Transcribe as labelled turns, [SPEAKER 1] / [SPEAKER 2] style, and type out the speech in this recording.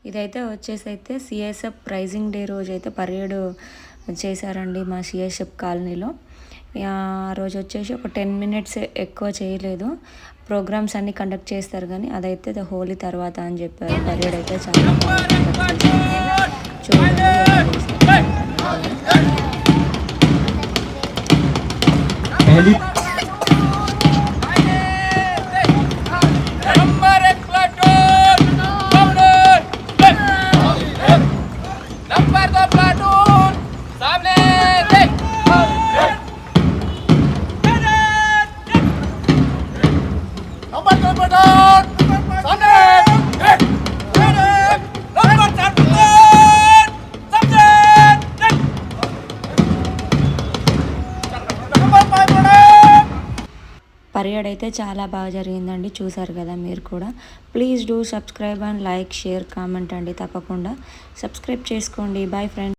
[SPEAKER 1] ఇదైతే వచ్చేసి CSF rising day రోజు అయితే పరేడ్ చేశారండి మా సిఎస్ఎఫ్ కాలనీలో. ఆ రోజు వచ్చేసి ఒక 10 మినిట్స్ ఎక్కువ చేయలేదు. ప్రోగ్రామ్స్ అన్నీ కండక్ట్ చేస్తారు కానీ అదైతే హోలీ తర్వాత అని చెప్పారు. పరేడ్ అయితే చాలా బాగా కండక్ట్ చేశారు. చూడండి ఎలా చేశారు. పరేడ్ అయితే చాలా బాగా జరిగిందండి. చూసారు కదా మీరు కూడా. Please do subscribe and like, share, comment అండి. తప్పకుండా సబ్స్క్రైబ్ చేసుకోండి. Bye friends.